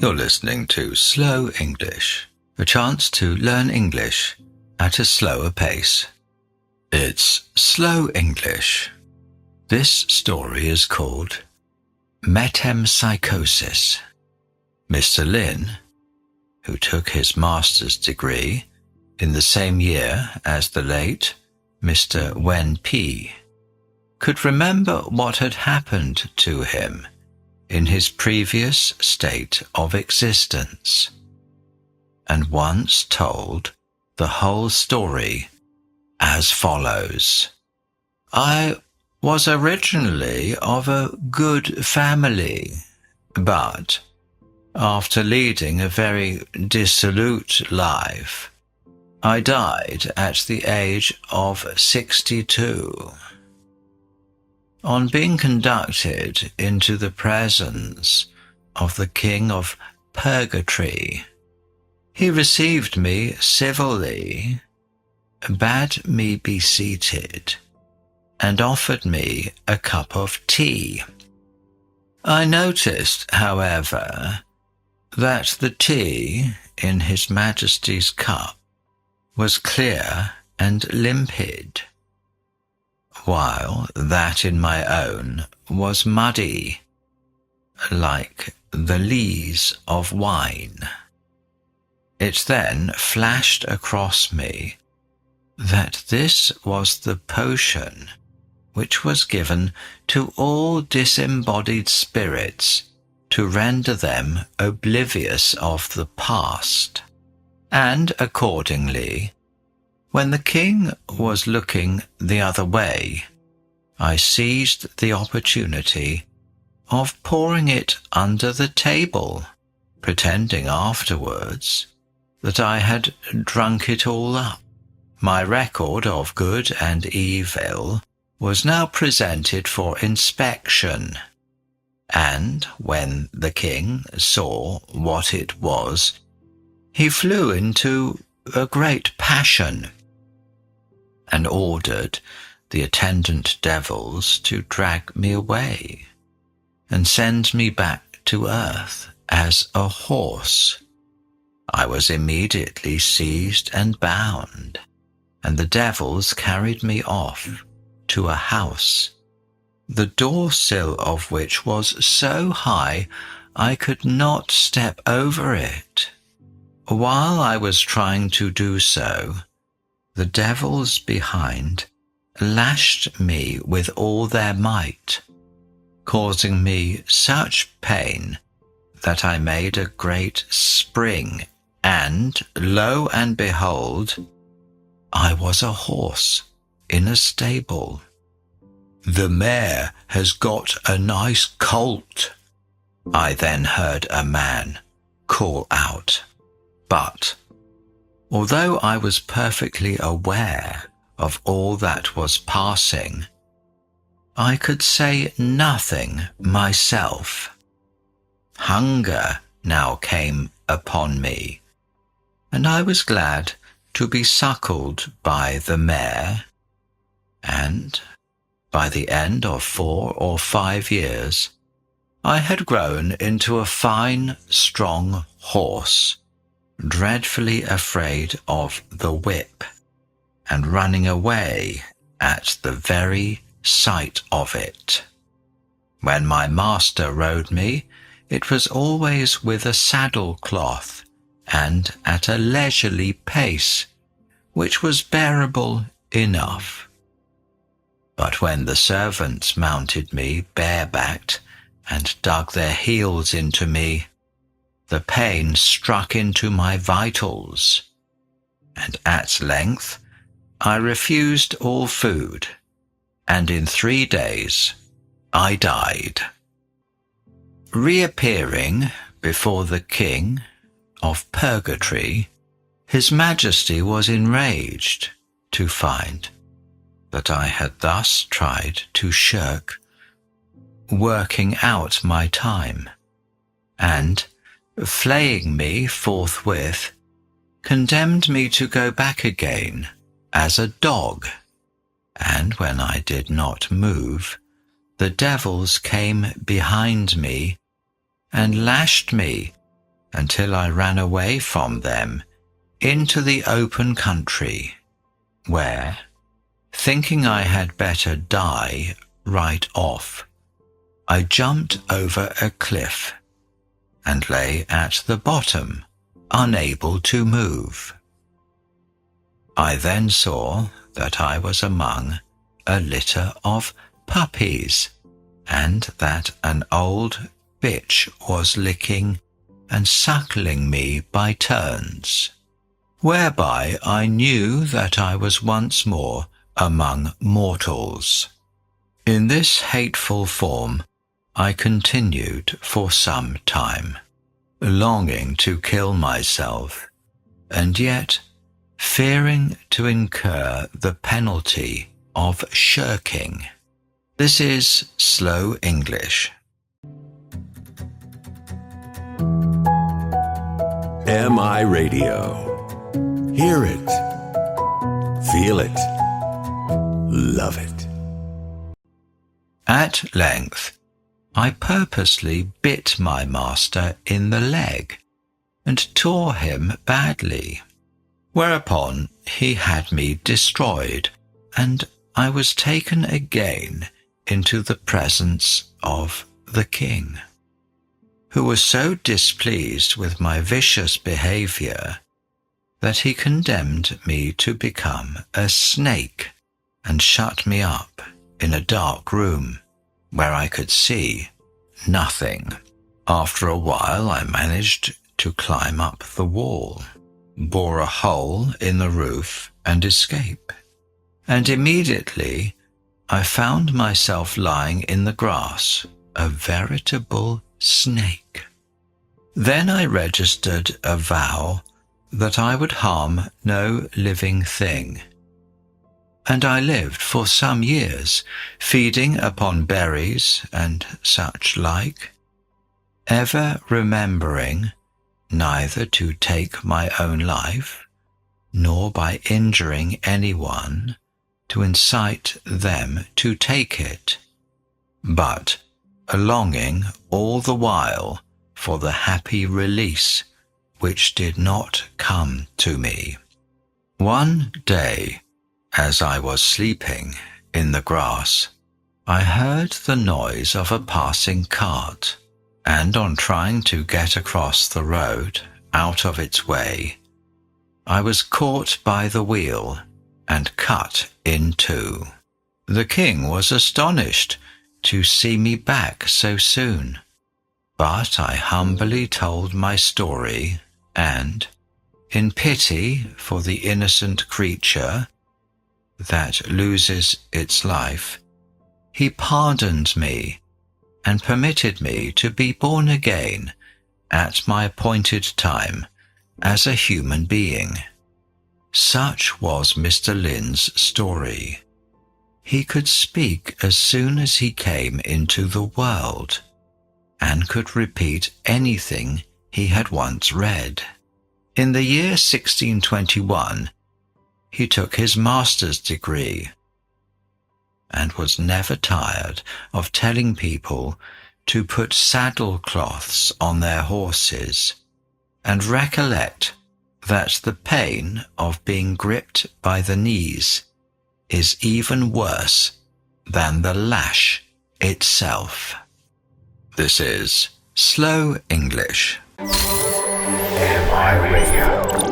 You're listening to Slow English, a chance to learn English at a slower pace. It's Slow English. This story is called Metempsychosis. Mr. Lin, who took his master's degree in the same year as the late Mr. Wen Pi, could remember what had happened to him in his previous state of existence, and once told the whole story as follows. I was originally of a good family, but after leading a very dissolute life, I died at the age of 62. On being conducted into the presence of the King of Purgatory, he received me civilly, bade me be seated, and offered me a cup of tea. I noticed, however, that the tea in His Majesty's cup was clear and limpid, while that in my own was muddy, like the lees of wine. It then flashed across me that this was the potion which was given to all disembodied spirits to render them oblivious of the past, and accordingly, when the king was looking the other way, I seized the opportunity of pouring it under the table, pretending afterwards that I had drunk it all up. My record of good and evil was now presented for inspection, and when the king saw what it was, he flew into a great passion, and ordered the attendant devils to drag me away and send me back to earth as a horse. I was immediately seized and bound, and the devils carried me off to a house, the door sill of which was so high I could not step over it. While I was trying to do so, the devils behind lashed me with all their might, causing me such pain that I made a great spring, and, lo and behold, I was a horse in a stable. "The mare has got a nice colt," I then heard a man call out. But although I was perfectly aware of all that was passing, I could say nothing myself. Hunger now came upon me, and I was glad to be suckled by the mare, and by the end of 4 or 5 years, I had grown into a fine, strong horse, dreadfully afraid of the whip, and running away at the very sight of it. When my master rode me, it was always with a saddle-cloth and at a leisurely pace, which was bearable enough. But when the servants mounted me barebacked and dug their heels into me, the pain struck into my vitals, and at length I refused all food, and in 3 days I died. Reappearing before the King of Purgatory, His Majesty was enraged to find that I had thus tried to shirk working out my time, and, flaying me forthwith, condemned me to go back again as a dog, and when I did not move, the devils came behind me and lashed me until I ran away from them into the open country, where, thinking I had better die right off, I jumped over a cliff and lay at the bottom, unable to move. I then saw that I was among a litter of puppies, and that an old bitch was licking and suckling me by turns, whereby I knew that I was once more among mortals. In this hateful form I continued for some time, longing to kill myself, and yet fearing to incur the penalty of shirking. This is Slow English. MI Radio. Hear it. Feel it. Love it. At length, I purposely bit my master in the leg and tore him badly, whereupon he had me destroyed, and I was taken again into the presence of the king, who was so displeased with my vicious behavior that he condemned me to become a snake and shut me up in a dark room where I could see nothing. After a while I managed to climb up the wall, bore a hole in the roof and escape, and immediately I found myself lying in the grass, a veritable snake. Then I registered a vow that I would harm no living thing, and I lived for some years, feeding upon berries and such like, ever remembering neither to take my own life, nor by injuring anyone to incite them to take it, but a longing all the while for the happy release which did not come to me. One day, as I was sleeping in the grass, I heard the noise of a passing cart, and on trying to get across the road out of its way, I was caught by the wheel and cut in two. The king was astonished to see me back so soon, but I humbly told my story, and, in pity for the innocent creature that loses its life, he pardoned me and permitted me to be born again at my appointed time as a human being. Such was Mr. Lin's story. He could speak as soon as he came into the world, and could repeat anything he had once read. In the year 1621, he took his master's degree, and was never tired of telling people to put saddle-cloths on their horses, and recollect that the pain of being gripped by the knees is even worse than the lash itself. This is Slow English. MI Radio.